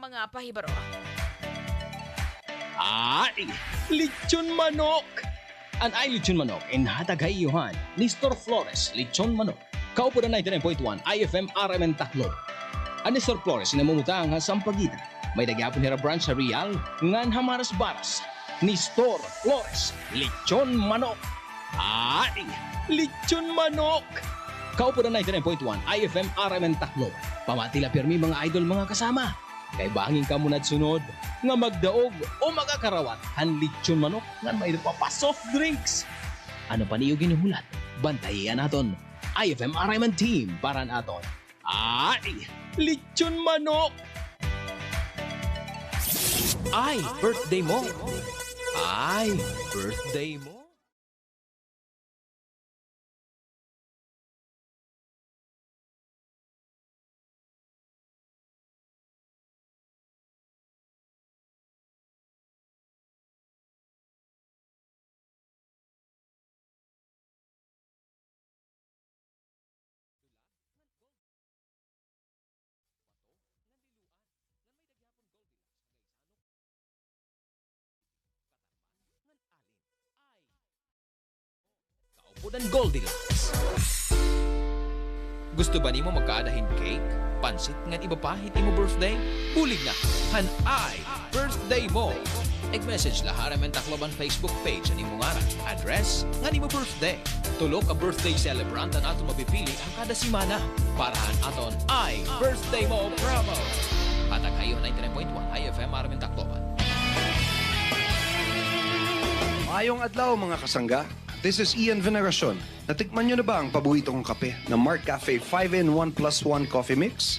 mga pahibaro. Ay, lechon manok! An ay lechon manok inhatag hayuhan ni Store Flores Lechon Manok. Kaupo na 99.1 IFM RMN Tacloban. Ani Store Flores namumutang ha Sampaguita. May nagyapon hira branch sa Real ngan hamaras baras ni Store Flores Lechon Manok. Ay, lechon manok! Kaupo na 99.1 IFM RMN Tacloban. Pamatila pirmi mga idol mga kasama. Kay bangin ka muna sunod nga magdaog o magakarawat han lechon manok nga may pa soft drinks. Ano pa niyo ginuhulat? Bantayan naton IFM RMN team para naton. Ay, lechon manok! Ay, birthday mo! Ay, birthday mo! Udan Goldilocks. Gusto ba nimo magkaadahin cake? Pansit ngan iba pa hit imo birthday? Hulig na, hanay birthday mo! Eg-message la RMN Tacloban Facebook page ang imong ngaran, address, ngan imo birthday. Tulok a birthday celebrant ang ato mapipili ang kada simana para aton ay birthday mo promo. Hatag kayo 99.1 IFM RMN Tacloban. Mayong adlaw mga kasangga. This is Ian Veneracion. Natikman nyo na ba ang paborito kong kape na Mark Cafe 5-in-1 plus 1 coffee mix?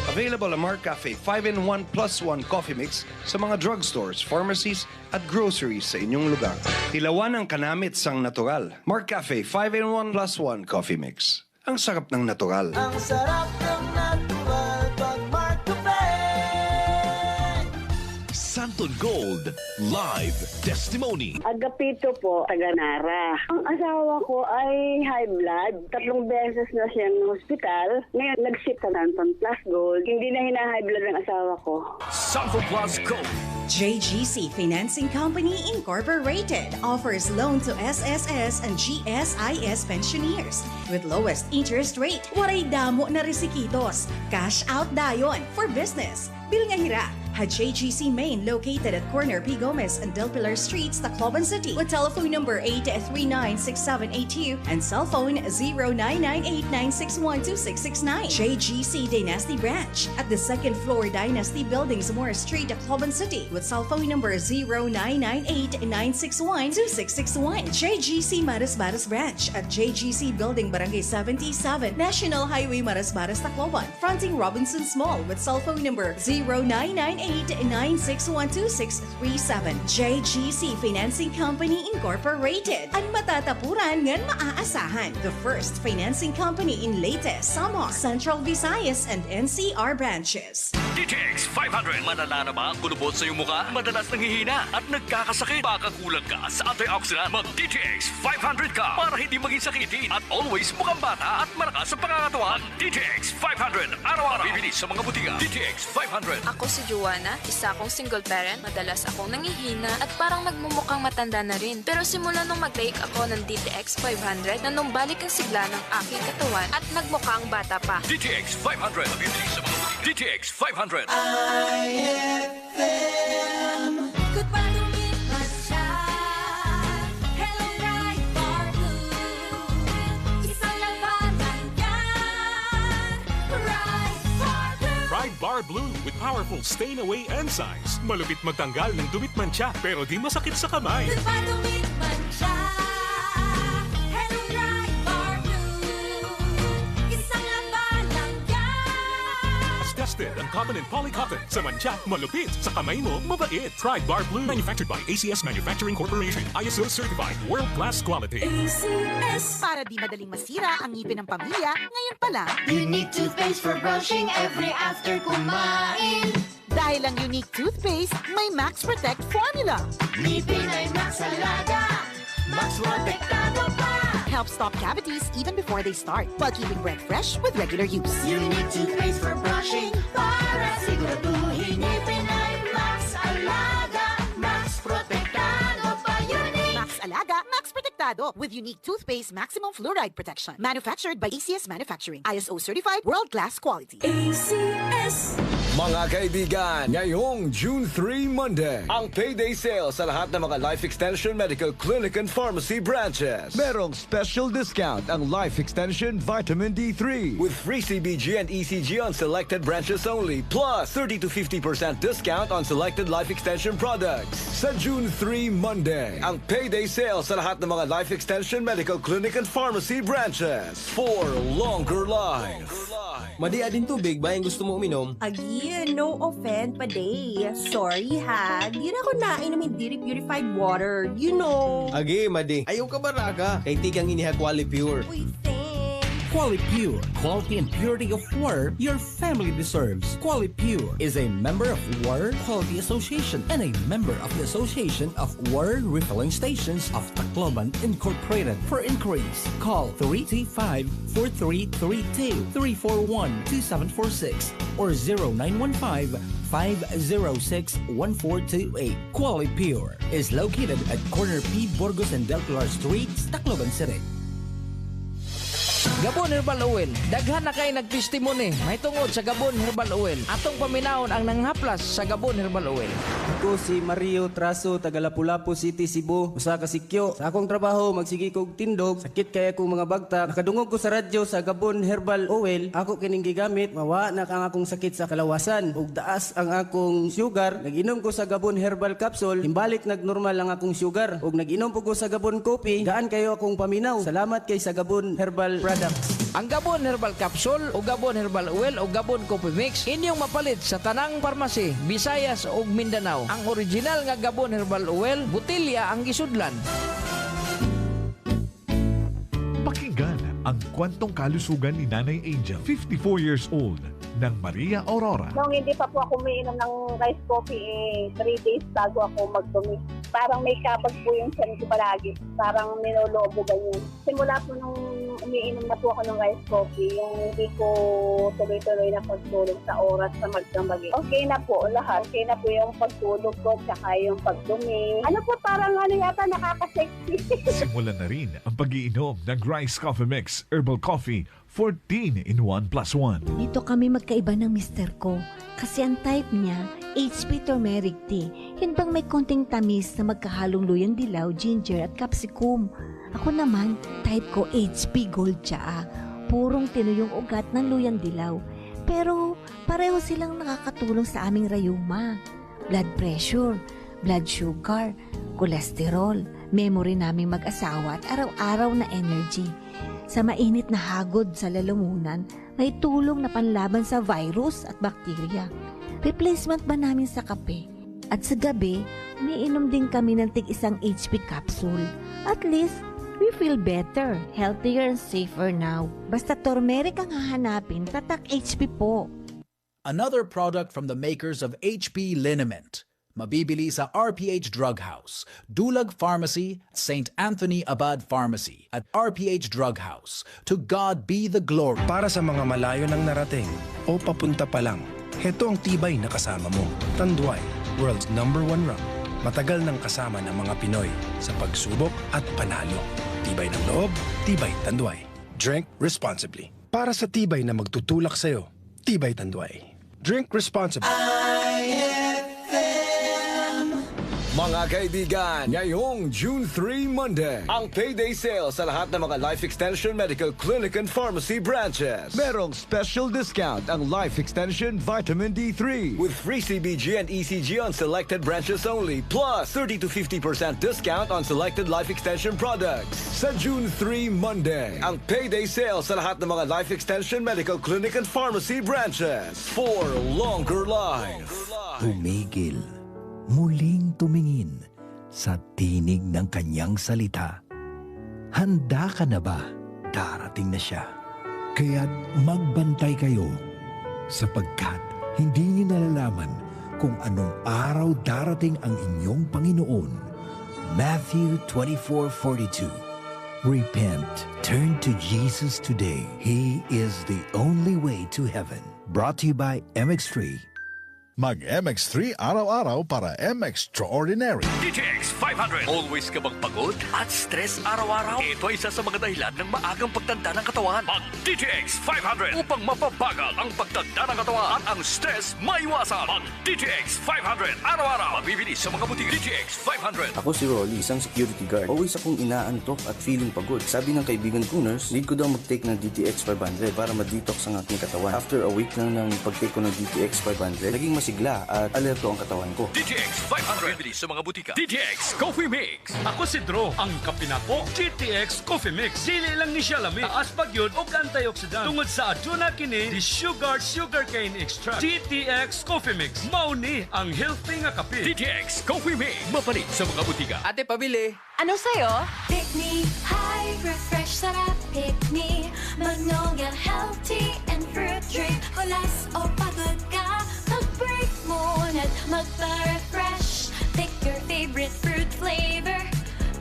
Available ang Mark Cafe 5-in-1 plus 1 coffee mix sa mga drugstores, pharmacies at groceries sa inyong lugar. Tilawan ang kanamit sang natural. Mark Cafe 5-in-1 plus 1 coffee mix. Ang sarap ng natural. Ang sarap ng natural pag Mark Cafe. Santon Gold Live Testimony. Agapito po, taga-Nara. Ang asawa ko ay high blood. 3 beses na siyang hospital. Ngayon, nag-ship sa Santon Plus Gold. Hindi na hina-high blood ng asawa ko. Santon Plus Gold. JGC Financing Company Incorporated offers loan to SSS and GSIS pensioners with lowest interest rate. Waray damo na resikitos. Cash out dayon for business. Bil nga hira. Had JGC Main located at corner P. Gomez and Del Pilar Streets, Tacloban City with telephone number 839-6782 and cell phone 0998-961-2669. JGC Dynasty Branch at the second floor Dynasty Building, Zamora Street, Tacloban City with cell phone number 0998-961-2661. JGC Maras Baras Branch at JGC Building, Barangay 77, National Highway Maras Baras, Tacloban, fronting Robinson's Mall with cell phone number 0998-961-2637. JGC Financing Company Incorporated. Ang matatapuran ngan maaasahan. The first financing company in Leyte, Samar, Central Visayas, and NCR branches. DTX 500. Madala na ba ang kulubot sa iyong mukha? Madalas nanghihina at nagkakasakit. Baka kulang ka sa antioxidant. Mag DTX 500 ka para hindi maging sakitin at always mukhang bata at malakas sa pangangatawan. DTX 500. Araw-araw. Bibili sa mga butika. DTX 500. Ako si Joanna, isa akong single parent. Madalas akong nangihina at parang nagmumukhang matanda na rin. Pero simula nung mag-take ako ng DTX 500, nanumbalik ang sigla ng aking katawan at nagmukhang bata pa. DTX 500. Bibili sa mga butika. DTX 500. IFM. Goodbye to me, Masya. Hello, right for blue. Isang labanan yan. Right for blue. Pride Bar Blue with powerful stain-away enzymes. Malupit magtanggal ng dumit mancha pero di masakit sa kamay. Goodbye to me, Masya. Hello, right for blue. Isang labanan yan. As tested ang cotton and polycotton. Sa mancha, malupit. Sa kamay mo, mabait. Pride Bar Blue. Manufactured by ACS Manufacturing Corporation. ISO certified. World-class quality. ACS. Para di madaling masira ang ngipin ng pamilya, ngayon pa lang. Unique toothpaste for brushing every after kumain. Dahil ang unique toothpaste, may Max Protect formula. Ngipin ay Max Alaga. Max Protektado pa. Helps stop cavities even before they start, while keeping breath fresh with regular use. Unique toothpaste for brushing para siguraduhin. Suaveado with unique toothpaste maximum fluoride protection. Manufactured by ACS Manufacturing. ISO certified world-class quality. ACS. Mga kaibigan, ngayong June 3 Monday, ang payday sale sa lahat ng mga Life Extension Medical Clinic and Pharmacy branches. Merong special discount ang Life Extension Vitamin D3 with free CBG and ECG on selected branches only, plus 30 to 50% discount on selected Life Extension products. Sa June 3 Monday, ang payday sale sa lahat ng mga Life Extension Medical Clinic and Pharmacy branches for longer life. Madi adin tubig ba yung gusto mo uminom? Again, no offense pa day. Sorry ha, di na ako nainom yung Diri Purified Water. You know. Agi, Madi. Ayaw ka ba raga? Kay tigang iniha Quali Pure. Uy, Quali Pure, quality and purity of water your family deserves. Quali Pure is a member of Water Quality Association and a member of the Association of Water Refilling Stations of Tacloban Incorporated. For inquiries, call 335-4332, 341-2746, or 0915-506-1428. Quali Pure is located at corner P. Burgos and Del Pilar Streets, Tacloban City. Gabon Herbal Oil. Daghan na kayo nagtestimony. May tungod sa Gabon Herbal Oil. Atong paminahon ang nanghaplas sa Gabon Herbal Oil. Ako si Mario Traso, taga Lapu-Lapu City, Cebu. Usa ka sikyo. Sa akong trabaho, magsigi kog tindog. Sakit kaya akong mga bagtak. Nakadungog ko sa radyo sa Gabon Herbal Oil. Ako kining gigamit. Mawa na kang akong sakit sa kalawasan. Ug taas ang akong sugar. Nag-inom ko sa Gabon Herbal Capsule. Himbalik nagnormal ang akong sugar. Ug nag-inom po ko sa Gabon Coffee. Gaan kayo akong paminaw. Salamat kay sa Gabon Herbal Products. Ang Gabon Herbal Capsule o Gabon Herbal Oil o Gabon Coffee Mix inyong mapalit sa tanang parmasi, Visayas ug Mindanao. Ang original nga Gabon Herbal Oil, butilya ang gisudlan. Pakinggan ang kwentong kalusugan ni Nanay Angel, 54 years old, ng Maria Aurora. Nung hindi pa po ako umiinom ng rice coffee, 3 days bago ako magdumi. Parang may kabag po yung tiyan ko palagi. Parang ninolobo ganyan. Simula po nung umiinom na po ako ng rice coffee, yung hindi ko tuloy-tuloy na pagtulog sa oras na magdamagi. Okay na po lahat. Okay na po yung pagtulog ko, tsaka yung pagdumi. Ano po, parang ano yata nakaka-sexy. Simulan na rin ang pag-iinom ng Rice Coffee Mix Herbal Coffee 14 in 1 plus 1. Dito kami magkaiba ng mister ko. Kasi ang type niya, HP Turmeric Tea. Yun bang may konting tamis na magkahalong luyang dilaw, ginger at capsicum. Ako naman, type ko HP Gold Tsaa. Purong tinuyong ugat ng luyang dilaw. Pero pareho silang nakakatulong sa aming rayuma, blood pressure, blood sugar, cholesterol, memory naming mag-asawa at araw-araw na energy. Sa mainit na hagod sa lalamunan, may tulong na panlaban sa virus at bakterya. Replacement ba namin sa kape? At sa gabi, umiinom din kami ng tig-isang HP capsule. At least, we feel better, healthier and safer now. Basta turmeric ang hahanapin, tatak HP po. Another product from the makers of HP Liniment. Mabibili sa RPH Drug House, Dulag Pharmacy, St. Anthony Abad Pharmacy, at RPH Drug House. To God be the glory. Para sa mga malayo nang narating o papunta pa lang, heto ang tibay na kasama mo. Tanduay, world's #1 rum. Matagal nang kasama ng mga Pinoy sa pagsubok at panalo. Tibay ng loob, tibay Tanduay. Drink responsibly. Para sa tibay na magtutulak sa'yo, tibay Tanduay. Drink responsibly. Mga kaibigan, ngayong June 3 Monday, ang payday sale sa lahat ng mga Life Extension Medical Clinic and Pharmacy branches. Merong special discount ang Life Extension Vitamin D3 with free CBG and ECG on selected branches only, plus 30 to 50% discount on selected Life Extension products. Sa June 3 Monday, ang payday sale sa lahat ng mga Life Extension Medical Clinic and Pharmacy branches for longer life. Tumigil. Muling tumingin sa tinig ng kanyang salita. Handa ka na ba? Darating na siya. Kaya't magbantay kayo sapagkat hindi niyo nalalaman kung anong araw darating ang inyong Panginoon. Matthew 24:42. Repent. Turn to Jesus today. He is the only way to heaven. Brought to you by MX3. Mag-MX3 araw-araw para MX-Extraordinary. DTX 500. Always ka bang pagod at stress araw-araw? Ito ay isa sa mga dahilan ng maagang pagtanda ng katawan. Mag DTX 500 upang mapabagal ang pagtanda ng katawan at ang stress maiwasan. Mag DTX 500 araw-araw. Mabibili sa mga butik. DTX 500. Ako si Rolly, isang security guard. Always akong inaantok at feeling pagod. Sabi ng kaibigan ko nurse, need ko daw mag-take ng DTX 500 para ma-detox ang aking katawan. After a week lang ng pag-take ko ng DTX 500, naging masigla at alerto ang katawan ko. DTX 500. Mabibili sa mga butika. DTX Coffee Mix. Ako si Dro, ang kapinako GTX Coffee Mix. Dili lang ni siya lami. Taas pagyod o antioxidant. Tungod sa aduna kini di sugarcane extract. GTX Coffee Mix. Mauni ang healthy nga kape. DTX Coffee Mix. Mapalit sa mga butika. Ate, pabili. Ano sa'yo? Pick me, high, refresh, sarap. Pick me, Magnolia, healthy and fruit drink. Kulas o pagod ka, mag-break mona't magpa-refresh. Pick your favorite fruit flavor.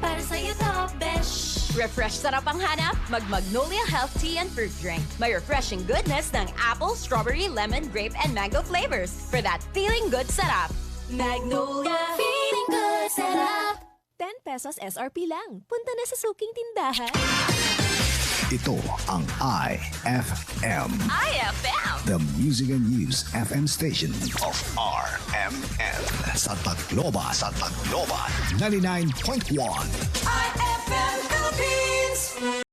Para sa'yo to, besh. Refresh sarap ang hanap? Mag-Magnolia Health Tea and Fruit Drink. May refreshing goodness ng apple, strawberry, lemon, grape, and mango flavors. For that feeling good sarap. Magnolia, feeling good, sarap. 10 pesos SRP lang. Punta na sa suking tindahan. Ito ang IFM. IFM! The Music and News FM station of RMN. Sa Tacloba, 99.1. IFM!